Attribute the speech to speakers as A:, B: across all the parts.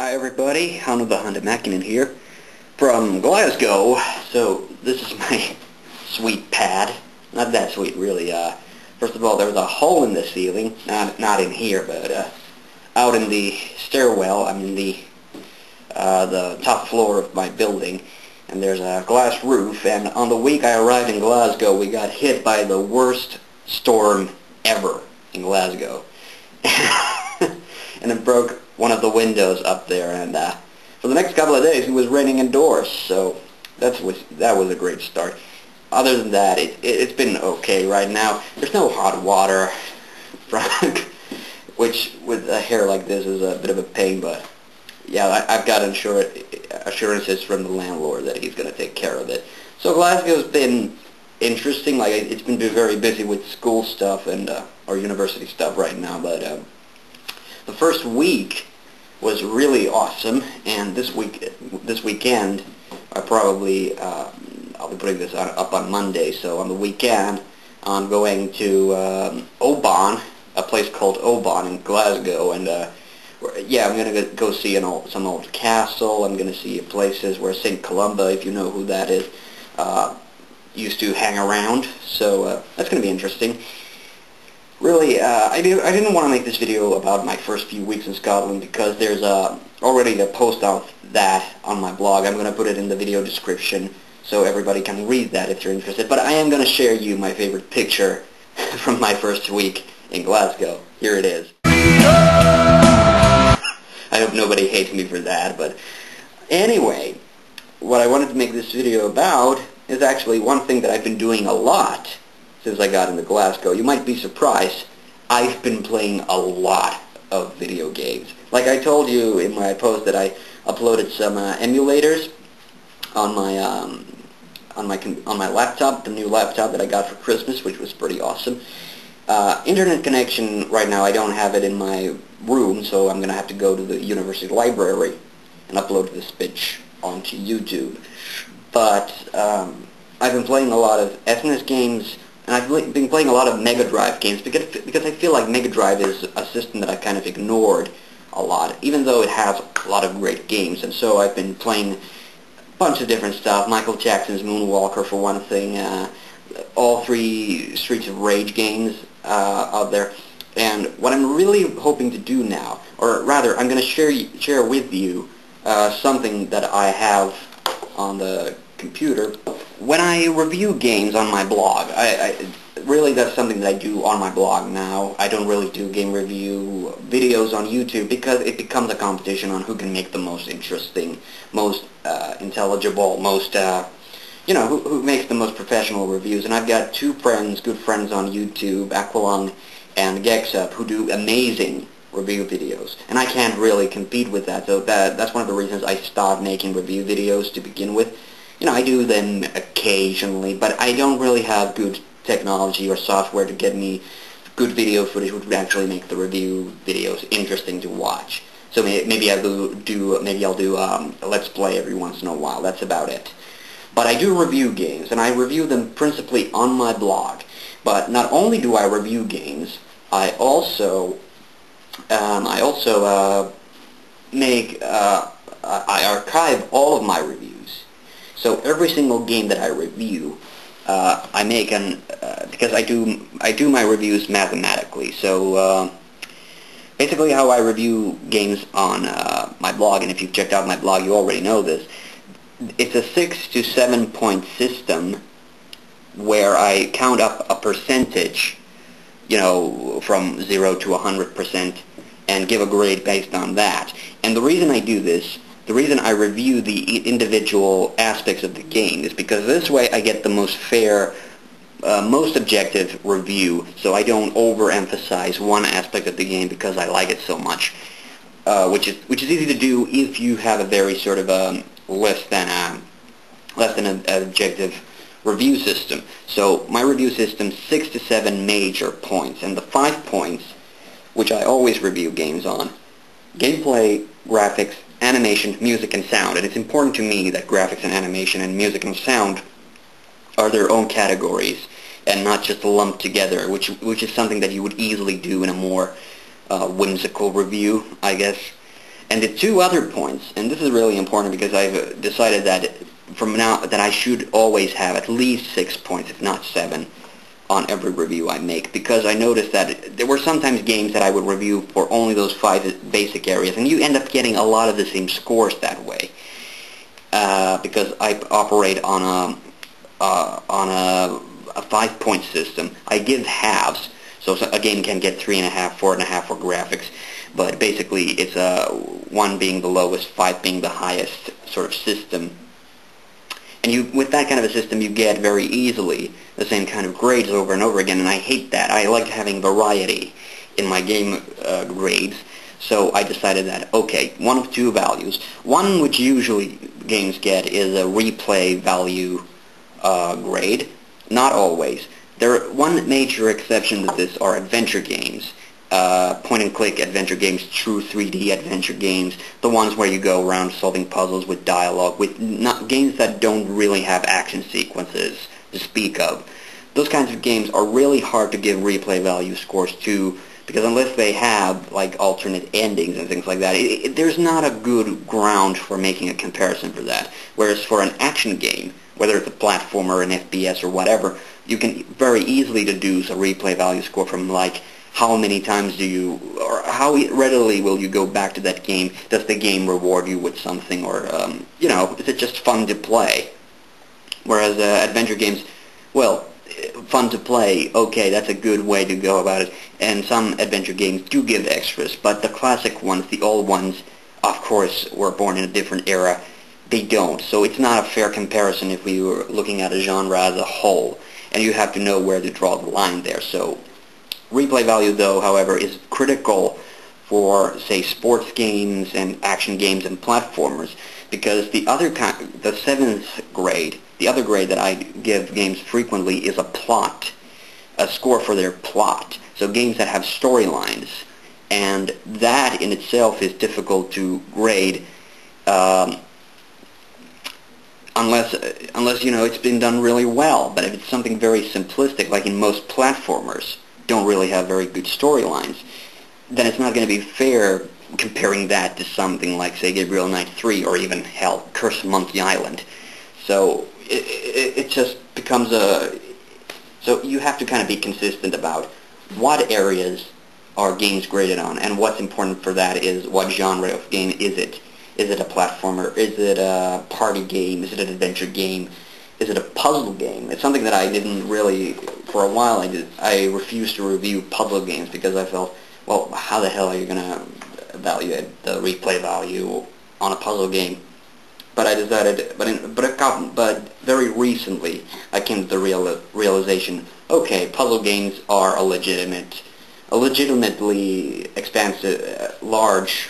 A: Hi everybody, TheHande here from Glasgow. So this is my sweet pad. Not that sweet really. First of all, there's a hole in the ceiling, not in here, but out in the stairwell. I'm in the top floor of my building, and there's a glass roof. And on the week I arrived in Glasgow, we got hit by the worst storm ever in Glasgow. And it broke one of the windows up there, and for the next couple of days it was raining indoors, so that was a great start. Other than that, it's been okay right now. There's no hot water, which with a hair like this is a bit of a pain, but yeah, I've got assurances from the landlord that he's going to take care of it. So Glasgow's been interesting. Like, it's been very busy with school stuff and or university stuff right now, but the first week was really awesome, and this weekend I'll be putting this up on Monday. So on the weekend I'm going to Oban, a place called Oban in Glasgow, and yeah, I'm gonna go see some old castle. I'm gonna see places where St. Columba, if you know who that is, used to hang around. So that's gonna be interesting. Really, I didn't want to make this video about my first few weeks in Scotland because there's already a post out that on my blog. I'm going to put it in the video description so everybody can read that if you're interested. But I am going to share you my favorite picture from my first week in Glasgow. Here it is. I hope nobody hates me for that, but anyway, what I wanted to make this video about is actually one thing that I've been doing a lot since I got into Glasgow. You might be surprised, I've been playing a lot of video games. Like I told you in my post that I uploaded some emulators on my laptop, the new laptop that I got for Christmas, which was pretty awesome. Internet connection right now, I don't have it in my room, so I'm gonna have to go to the university library and upload this bitch onto YouTube. But I've been playing a lot of SNES games, and I've been playing a lot of Mega Drive games because I feel like Mega Drive is a system that I kind of ignored a lot, even though it has a lot of great games. And so I've been playing a bunch of different stuff. Michael Jackson's Moonwalker for one thing, all 3 Streets of Rage games out there. And what I'm really hoping to do now, or rather I'm going to share with you something that I have on the computer. When I review games on my blog, really that's something that I do on my blog now. I don't really do game review videos on YouTube because it becomes a competition on who can make the most interesting, most intelligible, most, who makes the most professional reviews. And I've got 2 good friends on YouTube, Aqualung and Gexup, who do amazing review videos. And I can't really compete with that, so that's one of the reasons I stopped making review videos to begin with. I do them occasionally, but I don't really have good technology or software to get me good video footage which would actually make the review videos interesting to watch. So maybe I'll do a Let's Play every once in a while. That's about it. But I do review games, and I review them principally on my blog. But not only do I review games, I also I archive all of my reviews. So every single game that I review, I make because I do my reviews mathematically. So basically, how I review games on my blog, and if you've checked out my blog, you already know this. It's a 6 to 7 point system where I count up a percentage, from 0 to 100%, and give a grade based on that. And the reason I do this, the reason I review the individual aspects of the game, is because this way I get the most fair, most objective review, so I don't overemphasize one aspect of the game because I like it so much, which is easy to do if you have a very sort of less than an objective review system. So my review system, 6 to 7 major points, and the 5 points, which I always review games on: gameplay, graphics, animation, music, and sound. And it's important to me that graphics and animation and music and sound are their own categories and not just lumped together, which is something that you would easily do in a more whimsical review, I guess. And the two other points, and this is really important because I've decided that from now that I should always have at least 6 points, if not 7, on every review I make, because I noticed that there were sometimes games that I would review for only those 5 basic areas, and you end up getting a lot of the same scores that way, because I operate on a 5-point system. I give halves, so a game can get 3.5, 4.5 for graphics, but basically it's 1 being the lowest, 5 being the highest sort of system. And with that kind of a system, you get very easily the same kind of grades over and over again, and I hate that. I like having variety in my game grades, so I decided that, okay, one of 2 values. One which usually games get is a replay value grade. Not always. One major exception to this are adventure games. Point-and-click adventure games, true 3D adventure games, the ones where you go around solving puzzles with dialogue, with games that don't really have action sequences to speak of. Those kinds of games are really hard to give replay value scores to, because unless they have like alternate endings and things like that, there's not a good ground for making a comparison for that. Whereas for an action game, whether it's a platformer, an FPS, or whatever, you can very easily deduce a replay value score from like how many times do you, or how readily will you go back to that game? Does the game reward you with something, or, is it just fun to play? Whereas adventure games, well, fun to play, okay, that's a good way to go about it. And some adventure games do give extras, but the classic ones, the old ones, of course, were born in a different era. They don't. So it's not a fair comparison if we were looking at a genre as a whole. And you have to know where to draw the line there. So replay value, though, however, is critical for, say, sports games and action games and platformers, because the 7th grade, the other grade that I give games frequently is a score for their plot. So games that have storylines, and that in itself is difficult to grade unless it's been done really well. But if it's something very simplistic, like in most platformers, don't really have very good storylines, then it's not going to be fair comparing that to something like, say, Gabriel Knight 3, or even, hell, Curse of Monkey Island. So it just becomes so you have to kind of be consistent about what areas are games graded on, and what's important for that is what genre of game is it. Is it a platformer? Is it a party game? Is it an adventure game? Is it a puzzle game? It's something that I didn't really, for a while I refused to review puzzle games because I felt, well, how the hell are you going to evaluate the replay value on a puzzle game? But I decided, but very recently I came to the realization, okay, puzzle games are a legitimately expansive, large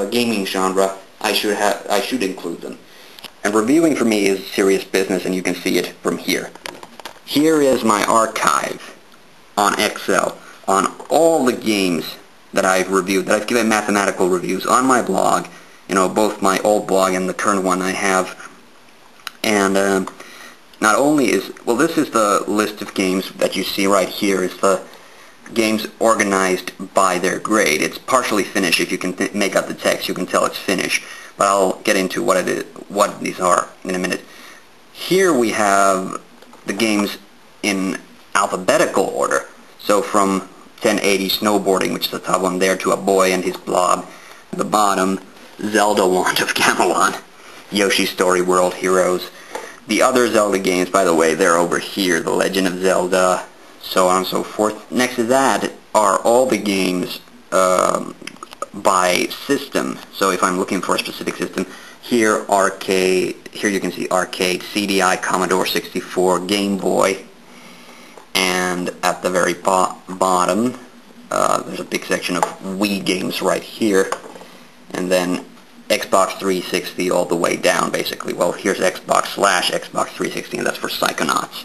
A: gaming genre. I should include them. And reviewing for me is serious business, and you can see it from here. Here is my archive on Excel on all the games that I've reviewed, that I've given mathematical reviews on my blog, both my old blog and the current one I have. And not only this is the list of games that you see right here, is the games organized by their grade. It's partially finished. If you can make out the text, you can tell it's finished. But I'll get into what these are in a minute. Here we have the games in alphabetical order. So from 1080 Snowboarding, which is the top one there, to A Boy and His Blob. At the bottom, Zelda Wand of Gamelon, Yoshi's Story World Heroes. The other Zelda games, by the way, they're over here. The Legend of Zelda, so on and so forth. Next to that are all the games by system. So if I'm looking for a specific system, here you can see arcade, CDI, Commodore 64, Game Boy, and at the very bottom there's a big section of Wii games right here, and then Xbox 360 all the way down, basically. Well, here's Xbox/Xbox 360, and that's for Psychonauts.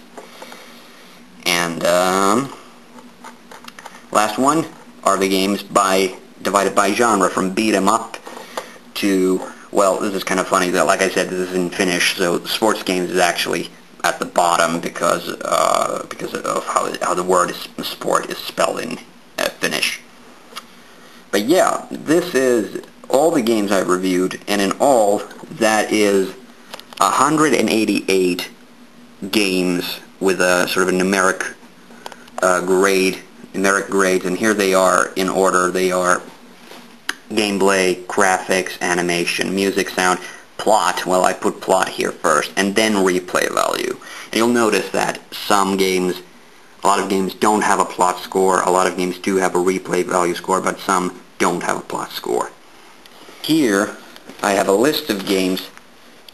A: And last one are the games divided by genre, from beat 'em up to, well, this is kind of funny that, like I said, this is in Finnish, so sports games is actually at the bottom because of how the word sport is spelled in Finnish. But yeah, this is all the games I've reviewed, and in all, that is 188 games with a sort of a numeric numeric grades, and here they are in order. They are gameplay, graphics, animation, music, sound, plot. Well, I put plot here first, and then replay value. And you'll notice that some games, a lot of games don't have a plot score, a lot of games do have a replay value score, but some don't have a plot score. Here, I have a list of games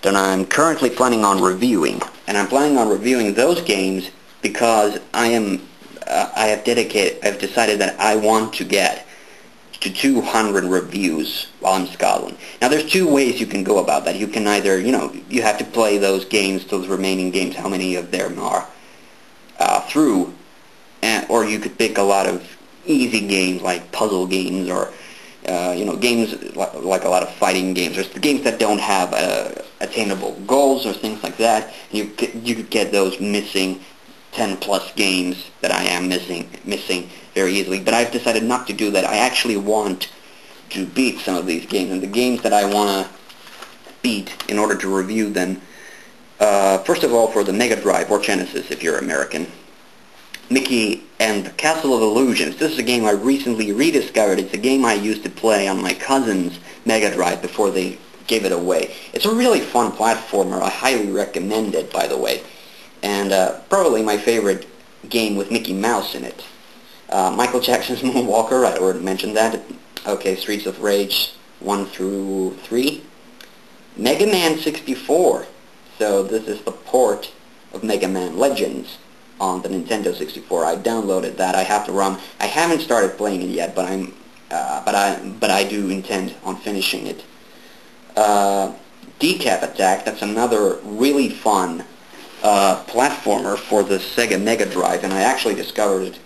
A: that I'm currently planning on reviewing, and I'm planning on reviewing those games because I have decided that I want to get to 200 reviews while I'm in Scotland. Now there's two ways you can go about that. You can either, you have to play those games, those remaining games, how many of them are, through, or you could pick a lot of easy games like puzzle games or, games like a lot of fighting games. There's the games that don't have attainable goals or things like that. You could get those missing 10 plus games that I am missing very easily, but I've decided not to do that. I actually want to beat some of these games, and the games that I want to beat in order to review them, first of all, for the Mega Drive or Genesis if you're American, Mickey and the Castle of Illusions. This is a game I recently rediscovered. It's a game I used to play on my cousin's Mega Drive before they gave it away. It's a really fun platformer. I highly recommend it, by the way. And probably my favorite game with Mickey Mouse in it. Michael Jackson's Moonwalker, I already mentioned that. Okay, Streets of Rage 1 through 3. Mega Man 64. So this is the port of Mega Man Legends on the Nintendo 64. I downloaded that. I have the ROM. I haven't started playing it yet, but I do intend on finishing it. Decap Attack. That's another really fun platformer for the Sega Mega Drive, and I actually discovered it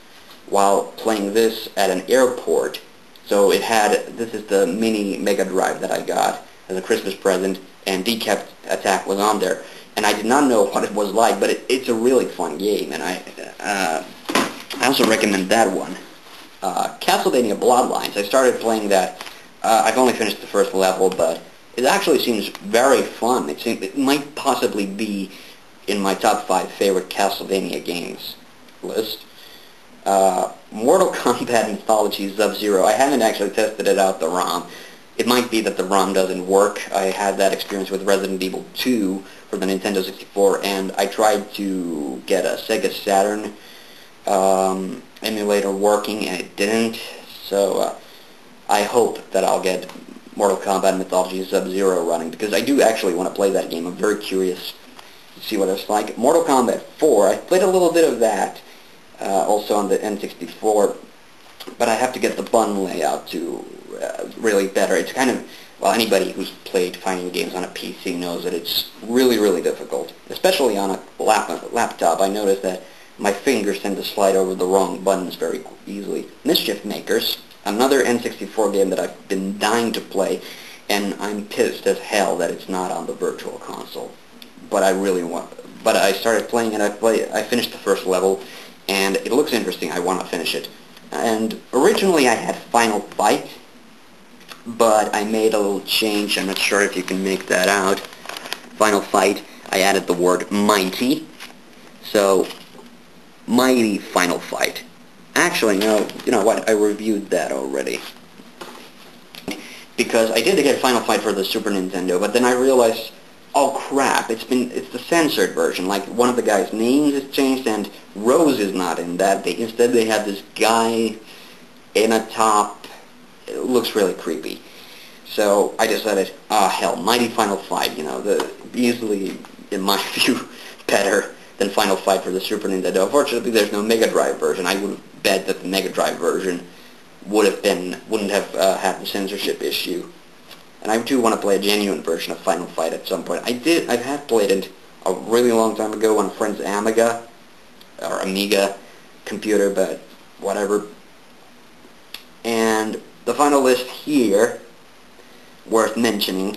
A: while playing this at an airport. So this is the mini Mega Drive that I got as a Christmas present, and Decap Attack was on there. And I did not know what it was like, but it's a really fun game, and I also recommend that one. Castlevania Bloodlines. I started playing that. I've only finished the first level, but it actually seems very fun. It might possibly be in my top 5 favorite Castlevania games list. Mortal Kombat Anthology Sub-Zero. I haven't actually tested it out, the ROM. It might be that the ROM doesn't work. I had that experience with Resident Evil 2 for the Nintendo 64, and I tried to get a Sega Saturn emulator working, and it didn't. So I hope that I'll get Mortal Kombat Mythology Sub-Zero running, because I do actually want to play that game. I'm very curious to see what it's like. Mortal Kombat 4, I played a little bit of that, also on the N64, but I have to get the button layout to really better. It's kind of, well, anybody who's played fighting games on a PC knows that it's really, really difficult, especially on a laptop. I noticed that my fingers tend to slide over the wrong buttons very easily. Mischief Makers, another N64 game that I've been dying to play, and I'm pissed as hell that it's not on the Virtual Console. But I really want. But I started playing it. I finished the first level, and it looks interesting. I want to finish it. And originally I had Final Fight, but I made a little change. I'm not sure if you can make that out. Final Fight, I added the word mighty. So, Mighty Final Fight. Actually, no, you know what? I reviewed that already. Because I did get Final Fight for the Super Nintendo, but then I realized, oh crap, it's the censored version. Like, one of the guys' names is changed, and Rose is not in that. Instead they had this guy in a top. It looks really creepy. So I decided, hell, Mighty Final Fight, easily, in my view, better than Final Fight for the Super Nintendo. Unfortunately, there's no Mega Drive version. I would bet that the Mega Drive version wouldn't have had the censorship issue. And I do want to play a genuine version of Final Fight at some point. I had played it a really long time ago on a friend's Amiga computer, but whatever. And the final list here, worth mentioning,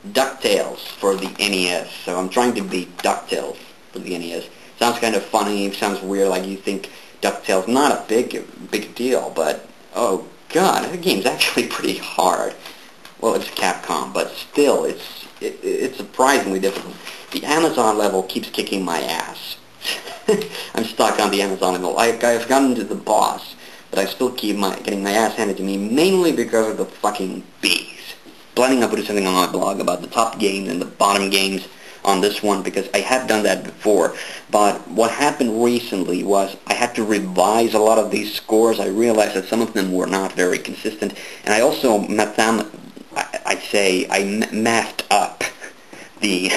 A: DuckTales for the NES. So I'm trying to beat DuckTales for the NES. Sounds kind of funny, sounds weird, like you think DuckTales, not a big deal, but oh god, that game's actually pretty hard. Well, it's Capcom, but still, it's surprisingly difficult. The Amazon level keeps kicking my ass. I'm stuck on the Amazon level. I've gotten to the boss, but I still keep getting my ass handed to me, mainly because of the fucking bees. Planning on putting something on my blog about the top games and the bottom games on this one, because I have done that before. But what happened recently was I had to revise a lot of these scores. I realized that some of them were not very consistent, and I also mathed up the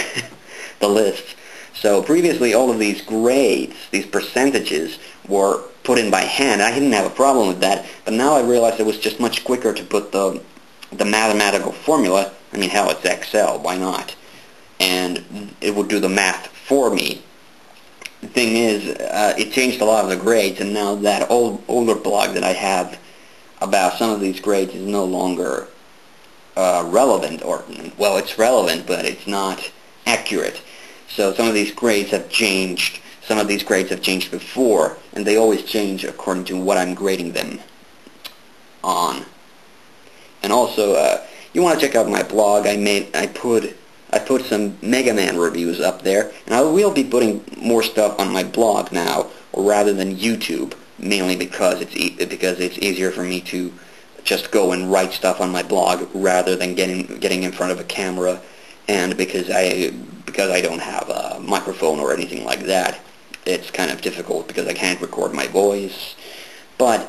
A: the lists. So previously all of these grades, these percentages, were put in by hand. I didn't have a problem with that, but now I realized it was just much quicker to put the mathematical formula. I mean, hell, it's Excel, why not? And it would do the math for me. The thing is, it changed a lot of the grades, and now that older blog that I have about some of these grades is no longer relevant, or, well, it's relevant, but it's not accurate. So some of these grades have changed. Some of these grades have changed before, and they always change according to what I'm grading them on. And also, you want to check out my blog. I put some Mega Man reviews up there, and I will be putting more stuff on my blog now, rather than YouTube, mainly because it's easier for me to just go and write stuff on my blog rather than getting in front of a camera, and because I don't have a microphone or anything like that. It's kind of difficult because I can't record my voice. But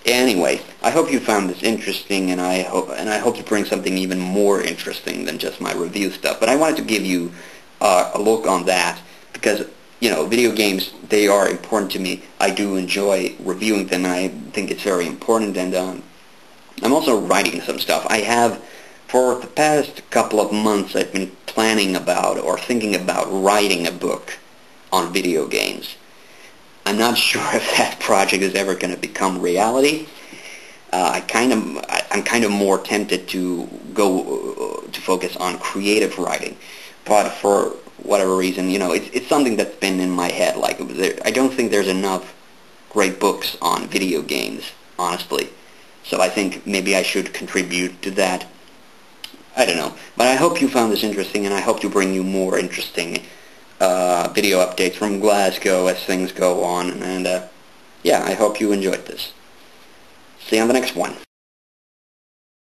A: anyway, I hope you found this interesting, and I hope to bring something even more interesting than just my review stuff. But I wanted to give you a look on that because, you know, video games, they are important to me. I do enjoy reviewing them, and I think it's very important. And I'm also writing some stuff. I have, for the past couple of months, I've been planning about or thinking about writing a book on video games. I'm not sure if that project is ever going to become reality. I'm kind of more tempted to go to focus on creative writing, but for whatever reason, you know, it's something that's been in my head. Like, I don't think there's enough great books on video games, honestly. So I think maybe I should contribute to that. I don't know. But I hope you found this interesting, and I hope to bring you more interesting video updates from Glasgow as things go on. And yeah, I hope you enjoyed this. See you on the next one.